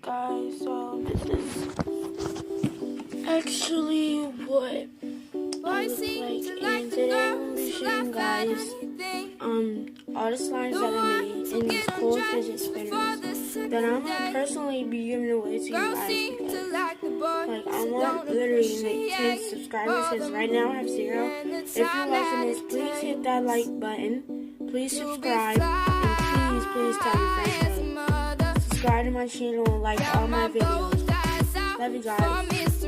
guys, so this is actually what I look like, and today I'm going to be showing you guys all the slimes that I made and these cool fidget spinners that I'm gonna personally be giving away to you guys because like I want literally like 10 subscribers because right now I have 0. If you're watching this, please hit that like button, please subscribe, and please tell your friends to subscribe to my channel and like all my videos. Love you guys.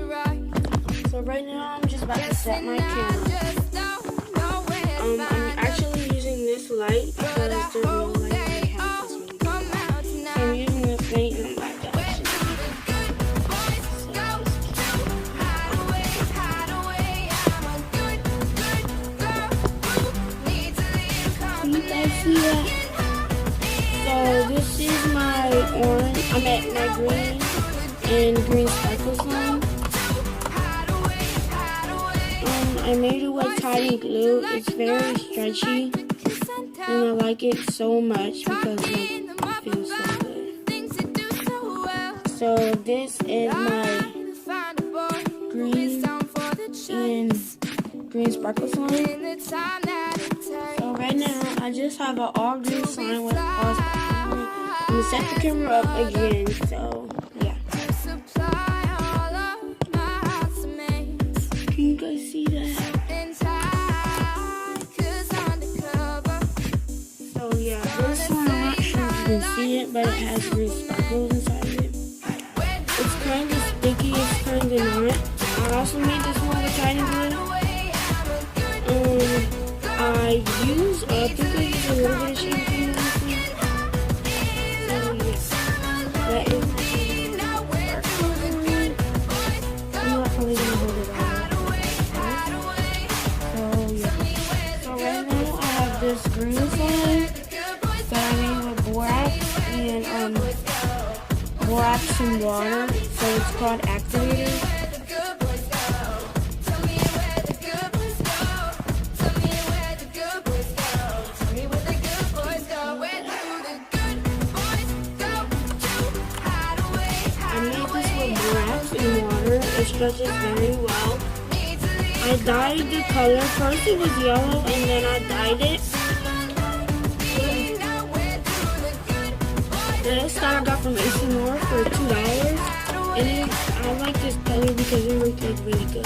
So right now I'm just about to set my camera. I'm actually using this light because there's no light that I have this one. So I'm using this light in my direction. Can you guys see that? So this is my orange, my green and green sparkle slime. I made it with tiny glue. It's very stretchy, and I like it so much because like, it feels so good. So this is my green and green sparkle slime. So right now I just have an all green slime with all sparkle. I'm gonna set the camera up again. So yeah. Can you guys see that? So yeah, this one I'm not sure if you can see it, but it has green sparkles inside of it. It's kind of sticky, it's kind of not. I also made this one with tiny glue. I think I use a little bit of shampoo on this one. So yeah, that is I'm not probably gonna hold it all. This green slime that I made with borax and water, so it's called Activator. I made this with borax and water. It stretches very well. I dyed the color. First it was yellow and then I dyed it. This that I got from AC Moore for $2. And I like this color because it looks really good.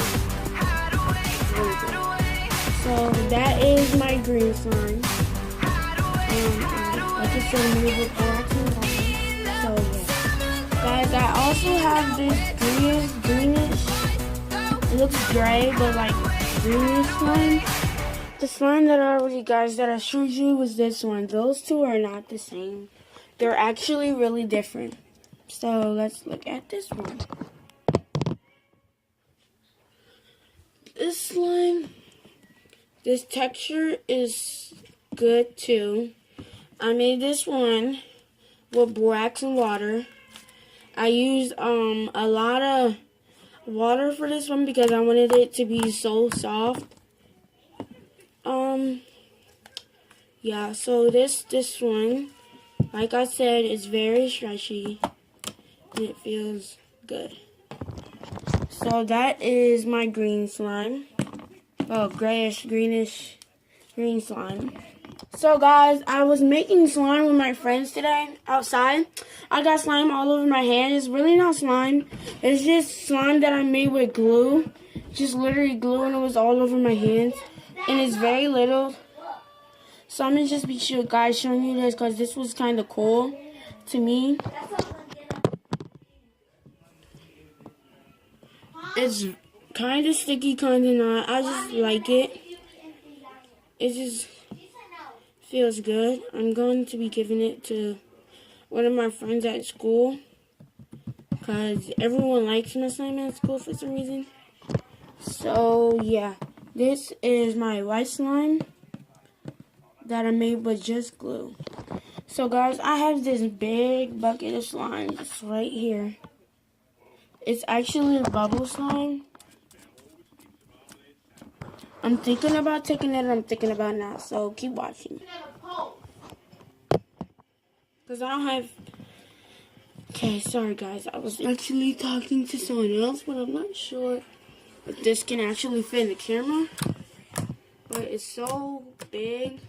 Really good. So that is my green slime. Like I said, I'm moving borax and water. So yeah. Guys, I also have this greenish. It looks gray, but like greenish slime. The slime that I showed you was this one. Those two are not the same. They're actually really different. So let's look at this one. This slime, this texture is good too. I made this one with borax and water. I used a lot of water for this one because I wanted it to be so soft. Yeah, so this one, like I said, is very stretchy and it feels good. So that is my green slime. Oh, greenish green slime. So guys, I was making slime with my friends today outside. I got slime all over my hand. It's really not slime. It's just slime that I made with glue. Just literally glue, and it was all over my hands. And it's very little. So I'm going to just be showing you this because this was kind of cool to me. It's kind of sticky, kind of not. I just like it. It just feels good. I'm going to be giving it to one of my friends at school because everyone likes my slime at school for some reason. So yeah, this is my white slime that I made with just glue. So guys, I have this big bucket of slime just right here. It's actually a bubble slime. I'm thinking about taking it, I'm thinking about now, so keep watching. Because I don't have Okay, sorry guys, I was actually talking to someone else, but I'm not sure if this can actually fit in the camera. But it's so big.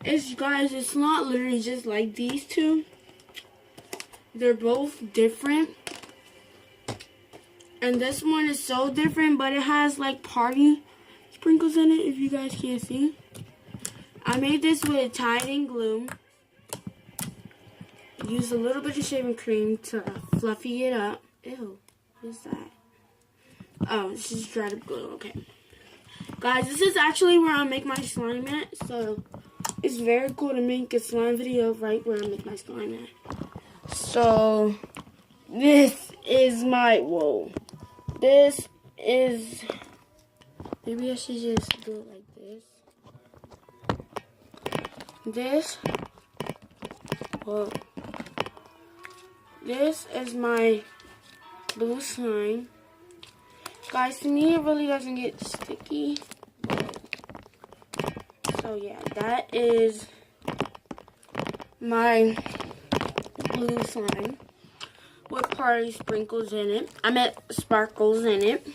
It's not literally just like these two. They're both different. And this one is so different, but it has like party sprinkles in it, if you guys can't see. I made this with Tide and glue. Used a little bit of shaving cream to fluffy it up. Ew, what is that? Oh, this is dried up glue, okay. Guys, this is actually where I make my slime at, so it's very cool to make a slime video right where I make my slime at. So, this is my, whoa. This is, maybe I should just do it like this. This, whoa. This is my blue slime. Guys, to me it really doesn't get sticky. So yeah, that is my blue slime with party sprinkles in it. I meant sparkles in it.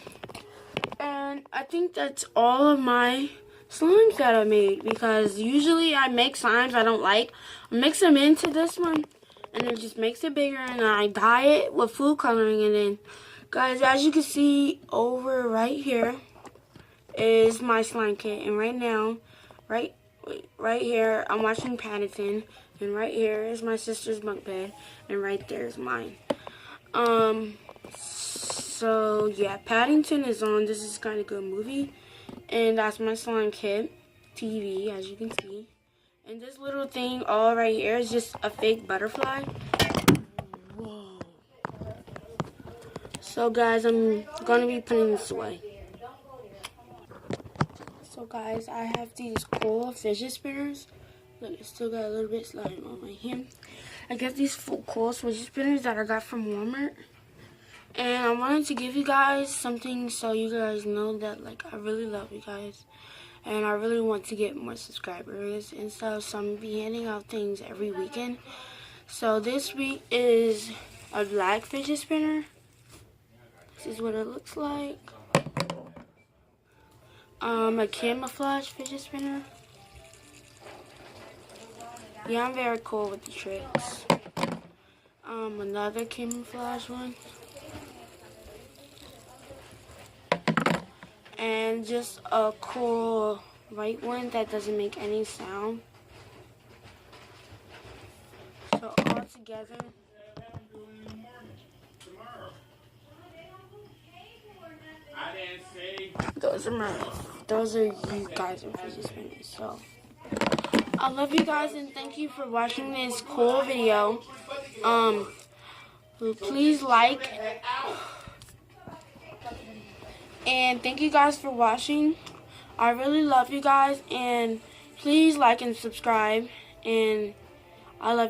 And I think that's all of my slimes that I made, because usually I make slimes I don't like. I mix them into this one and it just makes it bigger, and I dye it with food coloring. And then, guys, as you can see over right here is my slime kit. And right now, right here, I'm watching Paddington. And right here is my sister's bunk bed. And right there is mine. So, yeah, Paddington is on. This is kind of good movie. And that's my slime kit TV, as you can see. And this little thing all right here is just a fake butterfly. Whoa. So, guys, I'm going to be putting this away. So, guys, I have these cool fidget spinners. Look, it still got a little bit slime on my hand. I got these cool fidget spinners that I got from Walmart. And I wanted to give you guys something so you guys know that, like, I really love you guys. And I really want to get more subscribers and stuff. So I'm going to be handing out things every weekend. So this week is a black fidget spinner. This is what it looks like. A camouflage fidget spinner. Yeah, I'm very cool with the tricks. Another camouflage one. And just a cool white one that doesn't make any sound. So all together, those are you guys are fidget spinners. So I love you guys and thank you for watching this cool video. Please like. And thank you guys for watching. I really love you guys. And please like and subscribe. And I love you.